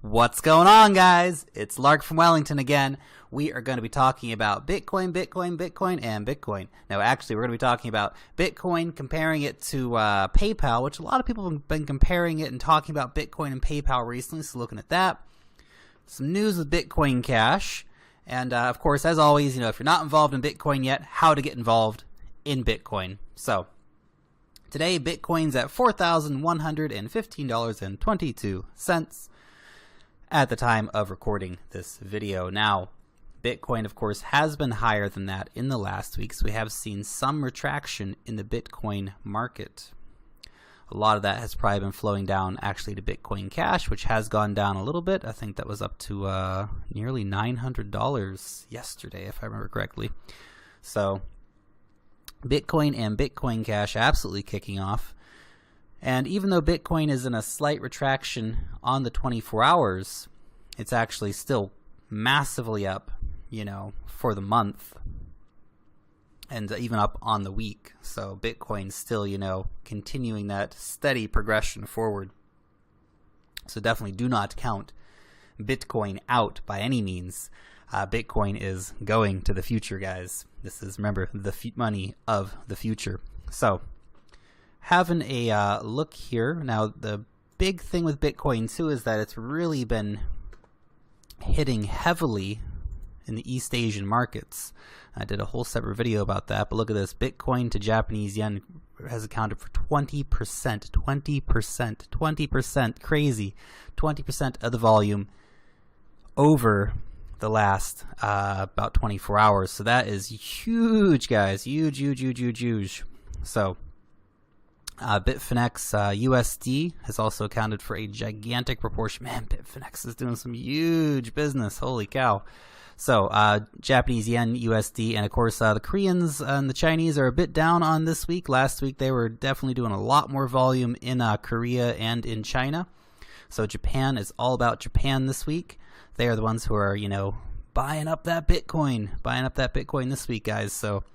What's going on, guys? It's Lark from Wellington again. We are going to be talking about Bitcoin, and Bitcoin. Now, actually, we're going to be talking about Bitcoin, comparing it to PayPal, which a lot of people have been comparing it and talking about Bitcoin and PayPal recently, so looking at that. Some news with Bitcoin Cash. And, of course, as always, if you're not involved in Bitcoin yet, how to get involved in Bitcoin. So, today, Bitcoin's at $4,115.22. At the time of recording this video. Now, Bitcoin, of course, has been higher than that in the last week, so we have seen some retraction in the Bitcoin market. A lot of that has probably been flowing down actually to Bitcoin Cash, which has gone down a little bit. I think that was up to nearly $900 yesterday, if I remember correctly. So, Bitcoin and Bitcoin Cash absolutely kicking off. And even though Bitcoin is in a slight retraction on the 24 hours, it's actually still massively up, for the month and even up on the week. So Bitcoin's still, continuing that steady progression forward. So definitely do not count Bitcoin out by any means. Bitcoin is going to the future, guys. This is, remember, the money of the future. So, having a look here. Now, the big thing with Bitcoin, too, is that it's really been hitting heavily in the East Asian markets. I did a whole separate video about that, but look at this. Bitcoin to Japanese yen has accounted for 20%. 20%. Crazy. 20% of the volume over the last about 24 hours. So that is huge, guys. Huge. So, Bitfinex USD has also accounted for a gigantic proportion. Man, Bitfinex is doing some huge business. Holy cow. So, Japanese yen, USD, and of course the Koreans and the Chinese are a bit down on this week. Last week they were definitely doing a lot more volume in Korea and in China. So Japan is all about Japan this week. They are the ones who are, buying up that Bitcoin this week, guys. So,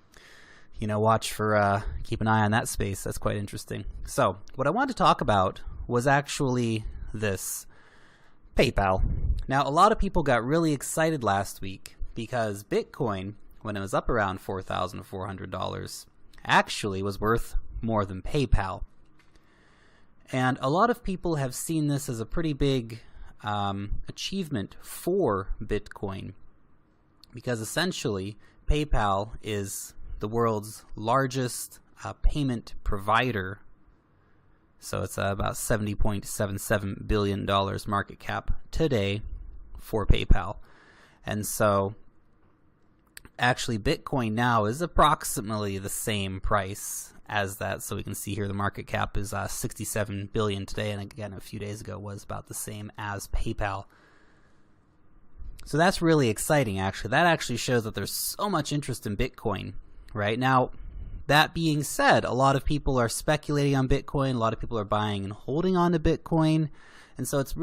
watch for, keep an eye on that space. That's quite interesting. So, what I wanted to talk about was actually this PayPal. Now, a lot of people got really excited last week because Bitcoin, when it was up around $4,400, actually was worth more than PayPal. And a lot of people have seen this as a pretty big achievement for Bitcoin because essentially PayPal is the world's largest payment provider. So it's about $70.77 billion market cap today for PayPal. And so actually Bitcoin now is approximately the same price as that. So we can see here the market cap is 67 billion today, and again a few days ago was about the same as PayPal. So that's really exciting, actually. That actually shows that there's so much interest in Bitcoin right now. That being said, a lot of people are speculating on Bitcoin. A lot of people are buying and holding on to Bitcoin. And so it's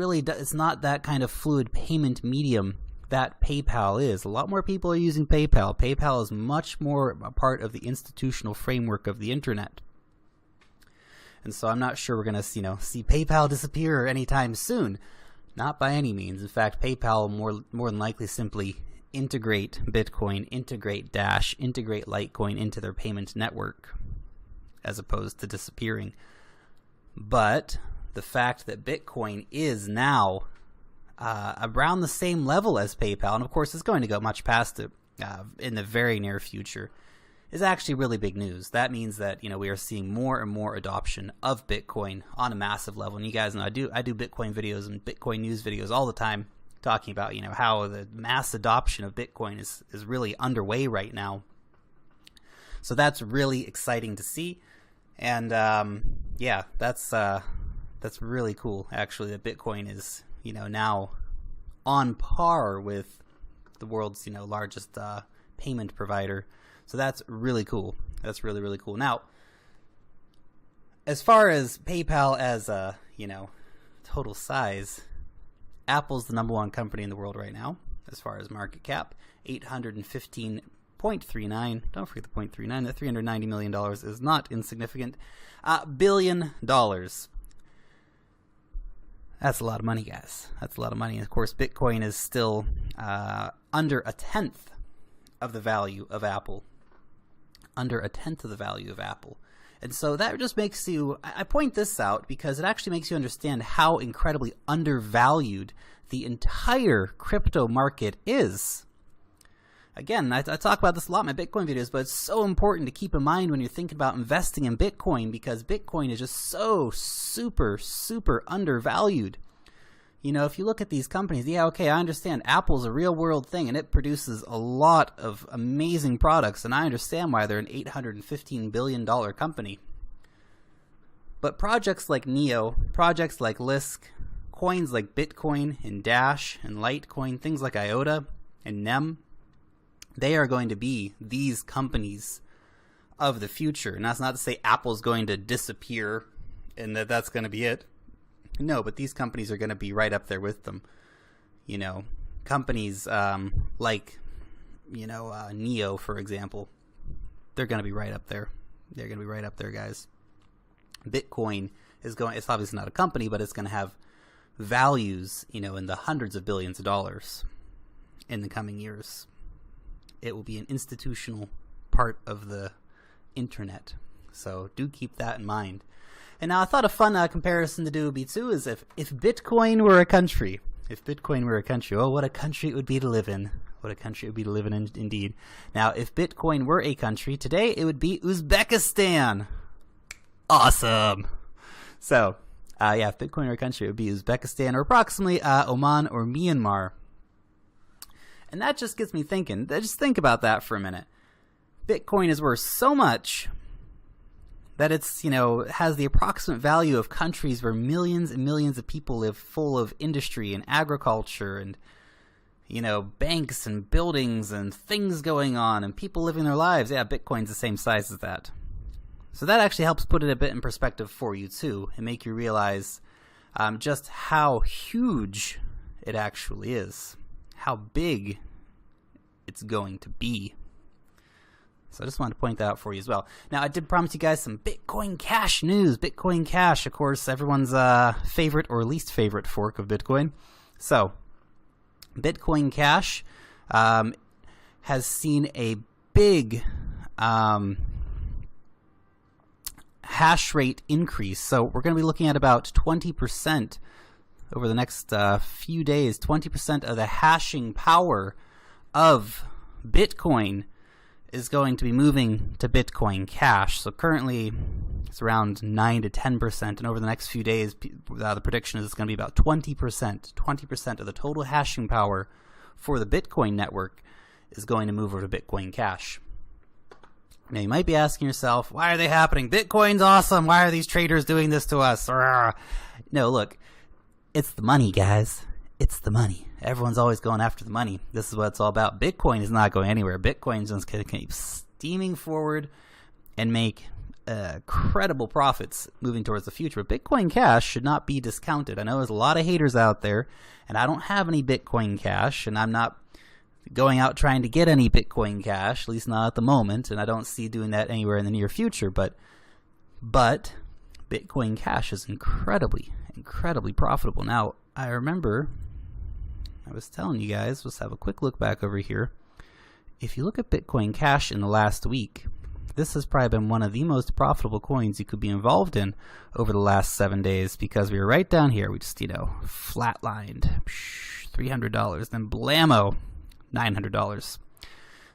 not that kind of fluid payment medium that PayPal is. A lot more people are using PayPal. PayPal is much more a part of the institutional framework of the internet. And so I'm not sure we're going to see PayPal disappear anytime soon. Not by any means. In fact, PayPal will more than likely simply integrate Bitcoin, integrate Dash, integrate Litecoin into their payment network as opposed to disappearing. But the fact that Bitcoin is now around the same level as PayPal, and of course it's going to go much past it in the very near future, is actually really big news. That means that we are seeing more and more adoption of Bitcoin on a massive level. And you guys know I do Bitcoin videos and Bitcoin news videos all the time, talking about how the mass adoption of Bitcoin is really underway right now. So that's really exciting to see, and yeah, that's really cool actually, that Bitcoin is now on par with the world's largest payment provider. So that's really cool. That's really cool. Now, as far as PayPal as total size, Apple's the number one company in the world right now as far as market cap, $815.39. Don't forget the .39. That $390 million is not insignificant. $1 billion. That's a lot of money, guys. That's a lot of money. And of course, Bitcoin is still under a tenth of the value of Apple. Under a tenth of the value of Apple. And so that just makes you, I point this out because it actually makes you understand how incredibly undervalued the entire crypto market is. Again, I talk about this a lot in my Bitcoin videos, but it's so important to keep in mind when you're thinking about investing in Bitcoin, because Bitcoin is just so super, super undervalued. You know, if you look at these companies, yeah, okay, I understand Apple's a real world thing and it produces a lot of amazing products, and I understand why they're an $815 billion company. But projects like Neo, projects like Lisk, coins like Bitcoin and Dash and Litecoin, things like IOTA and NEM, they are going to be these companies of the future. And that's not to say Apple's going to disappear and that's going to be it. No, but these companies are going to be right up there with them. You know, companies like, Neo, for example, they're going to be right up there. They're going to be right up there, guys. Bitcoin is going, it's obviously not a company, but it's going to have values, in the hundreds of billions of dollars in the coming years. It will be an institutional part of the internet. So do keep that in mind. And now I thought a fun comparison to do would be too is if Bitcoin were a country. If Bitcoin were a country, oh, what a country it would be to live in. What a country it would be to live in indeed. Now, if Bitcoin were a country, today it would be Uzbekistan. Awesome. So, if Bitcoin were a country, it would be Uzbekistan, or approximately Oman or Myanmar. And that just gets me thinking. Just think about that for a minute. Bitcoin is worth so much that it's, has the approximate value of countries where millions and millions of people live, full of industry and agriculture and, banks and buildings and things going on and people living their lives. Yeah, Bitcoin's the same size as that. So that actually helps put it a bit in perspective for you too, and make you realize just how huge it actually is. How big it's going to be. So I just wanted to point that out for you as well. Now, I did promise you guys some Bitcoin Cash news. Bitcoin Cash, of course, everyone's favorite or least favorite fork of Bitcoin. So, Bitcoin Cash has seen a big hash rate increase. So we're going to be looking at about 20% over the next few days. 20% of the hashing power of Bitcoin is going to be moving to Bitcoin Cash. So currently it's around 9 to 10%, and over the next few days the prediction is it's going to be about 20%. 20% of the total hashing power for the Bitcoin network is going to move over to Bitcoin Cash. Now you might be asking yourself, why are they happening? Bitcoin's awesome. Why are these traders doing this to us? No, look, it's the money, guys. It's the money. Everyone's always going after the money. This is what it's all about. Bitcoin is not going anywhere. Bitcoin's just going to keep steaming forward and make credible profits moving towards the future. But Bitcoin Cash should not be discounted. I know there's a lot of haters out there, and I don't have any Bitcoin Cash, and I'm not going out trying to get any Bitcoin Cash, at least not at the moment, and I don't see doing that anywhere in the near future. But Bitcoin Cash is incredibly profitable. Now, I remember I was telling you guys, let's have a quick look back over here. If you look at Bitcoin Cash in the last week, this has probably been one of the most profitable coins you could be involved in over the last 7 days, because we were right down here. We just, flatlined $300, then blammo, $900.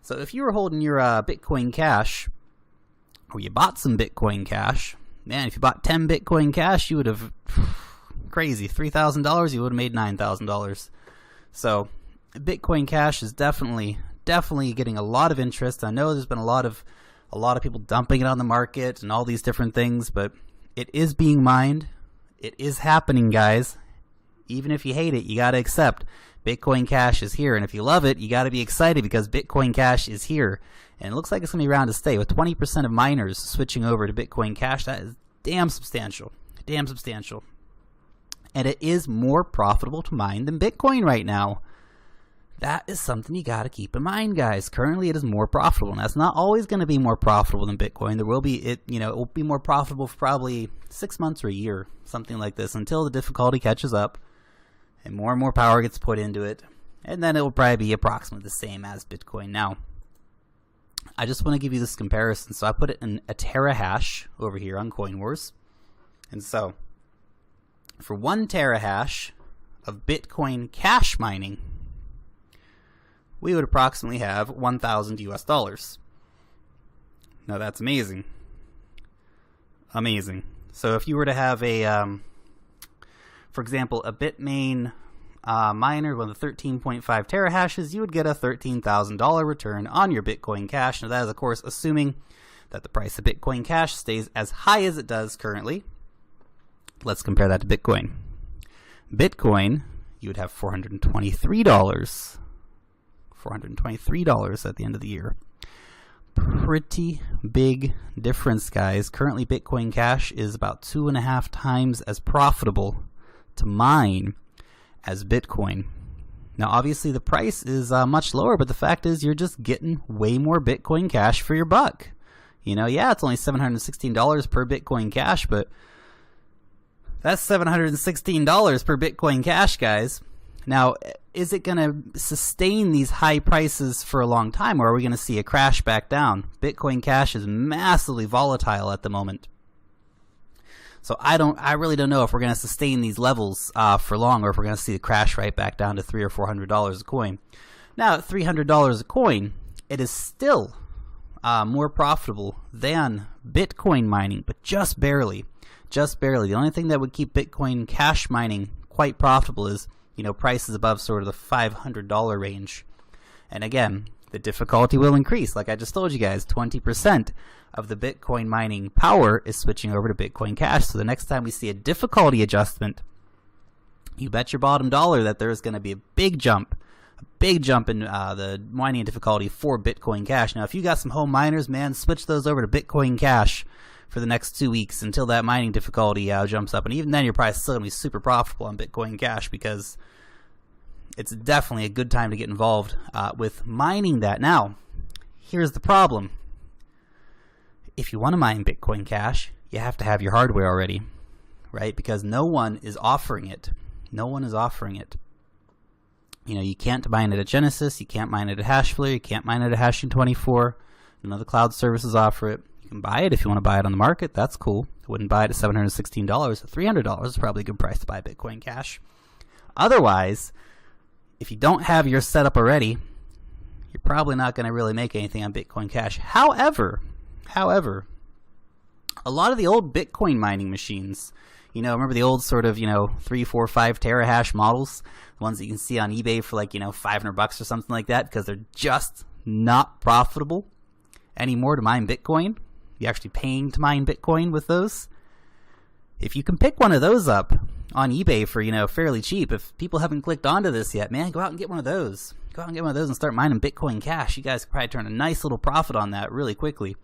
So if you were holding your Bitcoin Cash, or you bought some Bitcoin Cash, man, if you bought 10 Bitcoin Cash, you would have, crazy, $3,000, you would have made $9,000. So Bitcoin Cash is definitely getting a lot of interest. I know there's been a lot of people dumping it on the market and all these different things, but it is being mined. It is happening, guys. Even if you hate it, you got to accept Bitcoin Cash is here. And if you love it, you got to be excited because Bitcoin Cash is here. And it looks like it's going to be around to stay. With 20% of miners switching over to Bitcoin Cash, that is damn substantial. Damn substantial. And it is more profitable to mine than Bitcoin right now. That is something you got to keep in mind, guys. Currently, it is more profitable, and that's not always going to be more profitable than Bitcoin. There will be it will be more profitable for probably 6 months or a year, something like this, until the difficulty catches up and more power gets put into it, and then it will probably be approximately the same as Bitcoin. Now, I just want to give you this comparison. So I put it in a terahash over here on CoinWars, and so for 1 terahash of Bitcoin Cash mining, we would approximately have $1,000 US. Now that's amazing. Amazing. So if you were to have a, for example, a Bitmain miner with a 13.5 terahashes, you would get a $13,000 return on your Bitcoin Cash. Now that is, of course, assuming that the price of Bitcoin Cash stays as high as it does currently. Let's compare that to Bitcoin. Bitcoin, you would have $423. $423 at the end of the year. Pretty big difference, guys. Currently, Bitcoin Cash is about 2.5 times as profitable to mine as Bitcoin. Now, obviously, the price is much lower, but the fact is you're just getting way more Bitcoin Cash for your buck. Yeah, it's only $716 per Bitcoin Cash, but that's $716 per Bitcoin Cash, guys. Now, is it going to sustain these high prices for a long time, or are we going to see a crash back down? Bitcoin Cash is massively volatile at the moment. So I really don't know if we're going to sustain these levels for long, or if we're going to see the crash right back down to $300 or $400 a coin. Now, at $300 a coin, it is still more profitable than Bitcoin mining, but just barely. Just barely. The only thing that would keep Bitcoin Cash mining quite profitable is prices above sort of the $500 range. And again, the difficulty will increase. Like I just told you guys, 20% of the Bitcoin mining power is switching over to Bitcoin Cash. So the next time we see a difficulty adjustment, you bet your bottom dollar that there's going to be a big jump in the mining difficulty for Bitcoin Cash. Now, if you got some home miners, man, switch those over to Bitcoin Cash for the next 2 weeks until that mining difficulty jumps up. And even then, you're probably still going to be super profitable on Bitcoin Cash, because it's definitely a good time to get involved with mining that. Now, here's the problem. If you want to mine Bitcoin Cash, you have to have your hardware already, right? Because no one is offering it. No one is offering it. You can't mine it at Genesis. You can't mine it at Hashflare. You can't mine it at Hashing24. None of the cloud services offer it. You can buy it if you want to buy it on the market. That's cool. I wouldn't buy it at $716. $300 is probably a good price to buy Bitcoin Cash. Otherwise, if you don't have your setup already, you're probably not going to really make anything on Bitcoin Cash. However, a lot of the old Bitcoin mining machines, remember the old sort of, 3, 4, 5 terahash models, the ones that you can see on eBay for like, $500 or something like that, because they're just not profitable anymore to mine Bitcoin. You're actually paying to mine Bitcoin with those. If you can pick one of those up on eBay for, fairly cheap, if people haven't clicked onto this yet, man, go out and get one of those. Go out and get one of those and start mining Bitcoin Cash. You guys could probably turn a nice little profit on that really quickly.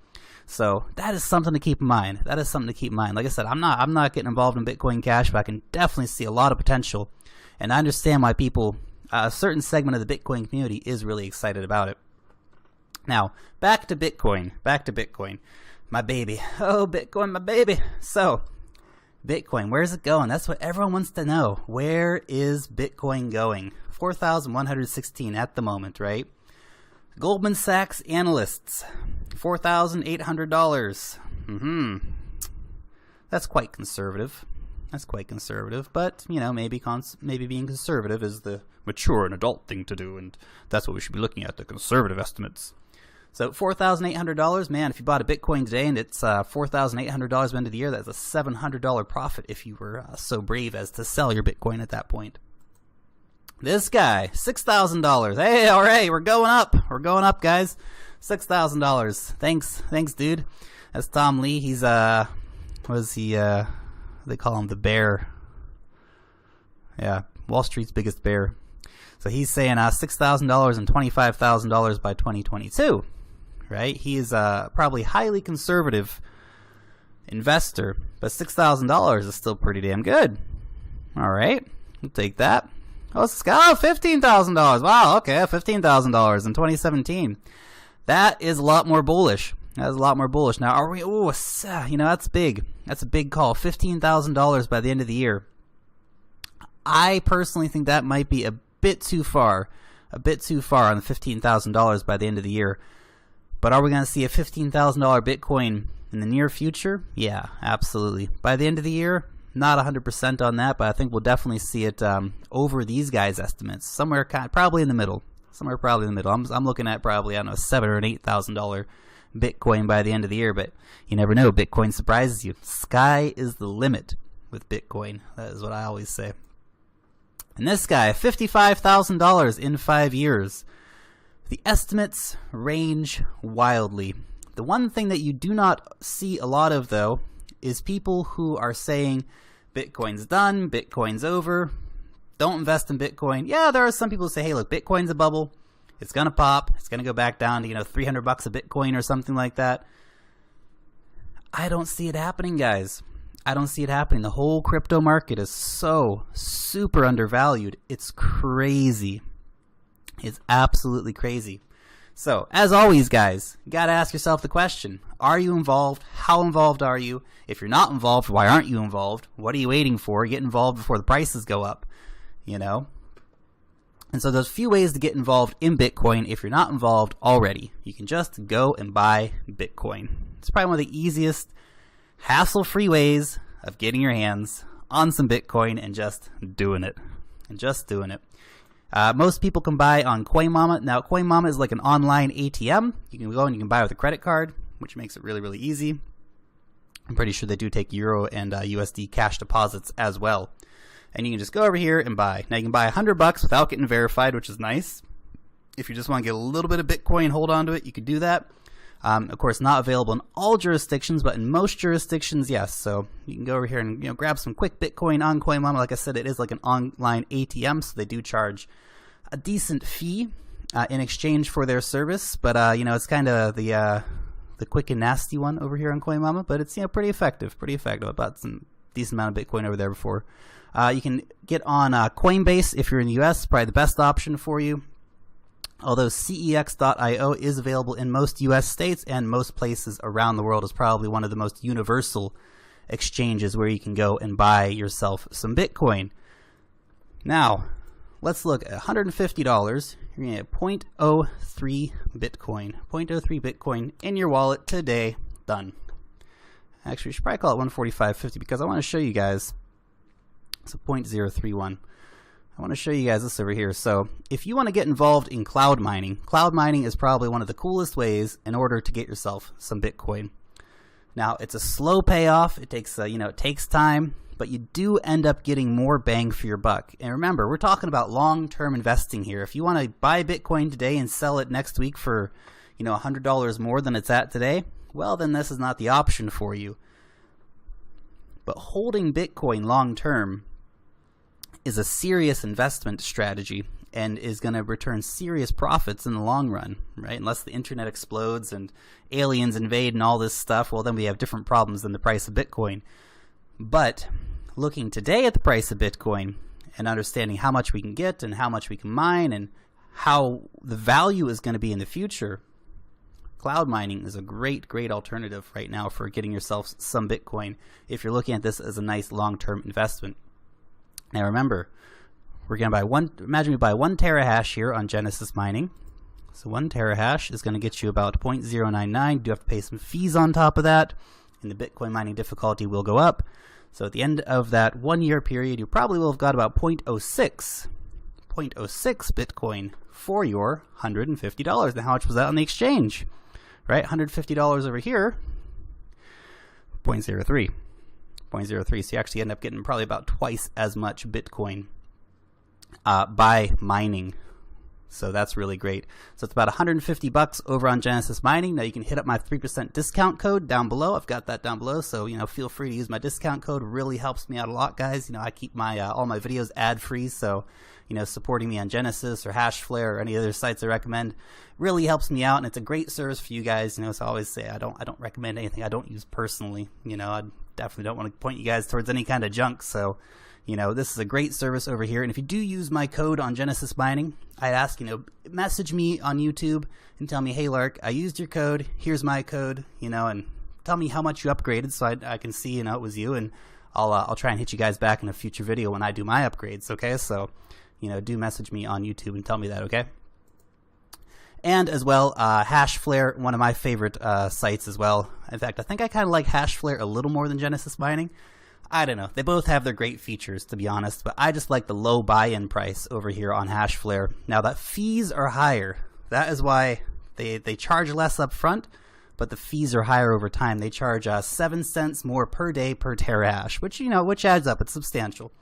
So that is something to keep in mind. Like I said, I'm not getting involved in Bitcoin Cash, but I can definitely see a lot of potential. And I understand why people, a certain segment of the Bitcoin community is really excited about it. Now, back to Bitcoin. My baby. Oh, Bitcoin, my baby. So, Bitcoin, where's it going? That's what everyone wants to know. Where is Bitcoin going? 4,116 at the moment, right? Goldman Sachs analysts, $4,800. That's quite conservative. But, maybe being conservative is the mature and adult thing to do, and that's what we should be looking at, the conservative estimates. So $4,800, man, if you bought a Bitcoin today and it's $4,800 by the end of the year, that's a $700 profit if you were so brave as to sell your Bitcoin at that point. This guy, $6,000. Hey, all right, we're going up, guys. $6,000. Thanks, dude. That's Tom Lee. He's they call him the bear. Yeah, Wall Street's biggest bear. So he's saying $6,000 and $25,000 by 2022. Right? He is probably highly conservative investor, but $6,000 is still pretty damn good. All right, we'll take that. Oh, $15,000. Wow, okay, $15,000 in 2017. That is a lot more bullish. That is a lot more bullish. Now, are we? Oh, you know, that's big. That's a big call. $15,000 by the end of the year. I personally think that might be a bit too far. A bit too far on the $15,000 by the end of the year. But are we going to see a $15,000 Bitcoin in the near future? Yeah, absolutely. By the end of the year, not 100% on that, but I think we'll definitely see it over these guys' estimates. Somewhere probably in the middle. Somewhere probably in the middle. I'm looking at probably, I don't know, $7,000 or $8,000 Bitcoin by the end of the year, but you never know. Bitcoin surprises you. Sky is the limit with Bitcoin. That is what I always say. And this guy, $55,000 in 5 years. The estimates range wildly. The one thing that you do not see a lot of, though, is people who are saying Bitcoin's done, Bitcoin's over, don't invest in Bitcoin. Yeah, there are some people who say, hey, look, Bitcoin's a bubble. It's going to pop. It's going to go back down to, $300 a Bitcoin or something like that. I don't see it happening, guys. I don't see it happening. The whole crypto market is so super undervalued. It's crazy. It's absolutely crazy. So, as always, guys, you got to ask yourself the question, are you involved? How involved are you? If you're not involved, why aren't you involved? What are you waiting for? Get involved before the prices go up, And so there's a few ways to get involved in Bitcoin if you're not involved already. You can just go and buy Bitcoin. It's probably one of the easiest, hassle-free ways of getting your hands on some Bitcoin and just doing it. Most people can buy on CoinMama. Now, CoinMama is like an online ATM. You can go and you can buy with a credit card, which makes it really, really easy. I'm pretty sure they do take Euro and USD cash deposits as well. And you can just go over here and buy. Now, you can buy $100 without getting verified, which is nice. If you just want to get a little bit of Bitcoin, hold on to it, you could do that. Of course, not available in all jurisdictions, but in most jurisdictions, yes. So you can go over here and grab some quick Bitcoin on CoinMama. Like I said, it is like an online ATM, so they do charge a decent fee in exchange for their service. But it's kind of the quick and nasty one over here on CoinMama. But it's pretty effective. I bought some decent amount of Bitcoin over there before. You can get on Coinbase if you're in the US, probably the best option for you. Although CEX.io is available in most US states and most places around the world, is probably one of the most universal exchanges where you can go and buy yourself some Bitcoin. Now, let's look at $150. You're going to get 0.03 Bitcoin. 0.03 Bitcoin in your wallet today. Done. Actually, we should probably call it 145.50 because I want to show you guys. It's a 0.031. I want to show you guys this over here. So if you want to get involved in cloud mining is probably one of the coolest ways in order to get yourself some Bitcoin. Now, it's a slow payoff. It takes it takes time, but you do end up getting more bang for your buck. And remember, we're talking about long-term investing here. If you want to buy Bitcoin today and sell it next week for $100 more than it's at today, well, then this is not the option for you. But holding Bitcoin long-term is a serious investment strategy and is going to return serious profits in the long run, right? Unless the internet explodes and aliens invade and all this stuff, well, then we have different problems than the price of Bitcoin. But looking today at the price of Bitcoin and understanding how much we can get and how much we can mine and how the value is going to be in the future, cloud mining is a great, great alternative right now for getting yourself some Bitcoin if you're looking at this as a nice long-term investment. Now remember, we're going to buy imagine we buy 1 terahash here on Genesis Mining. So 1 terahash is going to get you about 0.099. You do have to pay some fees on top of that, and the Bitcoin mining difficulty will go up. So at the end of that 1 year period, you probably will have got about 0.06 Bitcoin for your $150. Now how much was that on the exchange? Right, $150 over here, 0.03. 0.03, so you actually end up getting probably about twice as much Bitcoin by mining. So that's really great. So it's about $150 over on Genesis Mining. Now you can hit up my 3% discount code down below. I've got that down below, so feel free to use my discount code. It really helps me out a lot, guys. I keep my all my videos ad-free, so supporting me on Genesis or Hashflare or any other sites I recommend really helps me out, and it's a great service for you guys. So I always say I don't recommend anything I don't use personally. I definitely don't want to point you guys towards any kind of junk. So You know, this is a great service over here. And if you do use my code on Genesis Mining, I'd ask, you know, message me on YouTube and tell me, hey, Lark, I used your code. Here's my code, you know, and tell me how much you upgraded so I can see, you know, it was you. And I'll try and hit you guys back in a future video when I do my upgrades, okay? So, you know, do message me on YouTube and tell me that, okay? And as well, Hashflare, one of my favorite sites as well. In fact, I think I kind of like Hashflare a little more than Genesis Mining. I don't know. They both have their great features, to be honest, but I just like the low buy-in price over here on Hashflare. Now, that fees are higher. That is why they charge less up front, but the fees are higher over time. They charge 7 cents more per day per terahash, which, you know, which adds up. It's substantial.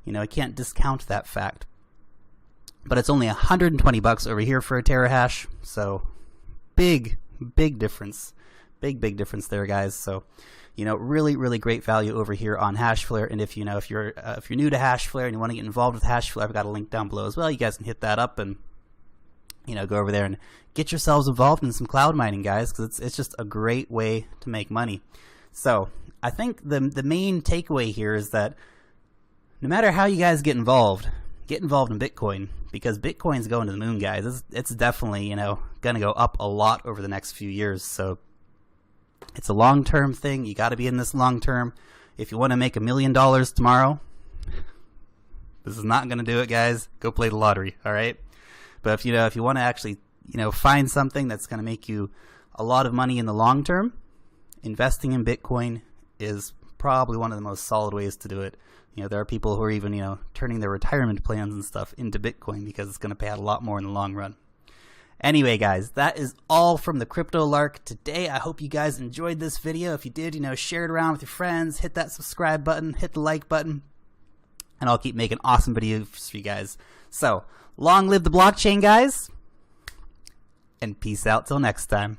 You know, I can't discount that fact. But it's only 120 bucks over here for a terahash, so big difference. Big difference there, guys. So, you know, really great value over here on Hashflare. And if you're new to Hashflare and you want to get involved with Hashflare, I've got a link down below as well. You guys can hit that up and, you know, go over there and get yourselves involved in some cloud mining, guys, because it's just a great way to make money. So I think the main takeaway here is that no matter how you guys get involved in Bitcoin, because Bitcoin's going to the moon, guys. It's definitely, you know, going to go up a lot over the next few years. So it's a long-term thing. You got to be in this long-term. If you want to make $1 million tomorrow, this is not going to do it, guys. Go play the lottery, all right? But if you want to actually, you know, find something that's going to make you a lot of money in the long term, investing in Bitcoin is probably one of the most solid ways to do it. You know, there are people who are even, you know, turning their retirement plans and stuff into Bitcoin because it's going to pay out a lot more in the long run. Anyway, guys, that is all from the Crypto Lark today. I hope you guys enjoyed this video. If you did, you know, share it around with your friends, hit that subscribe button, hit the like button, and I'll keep making awesome videos for you guys. So, long live the blockchain, guys, and peace out till next time.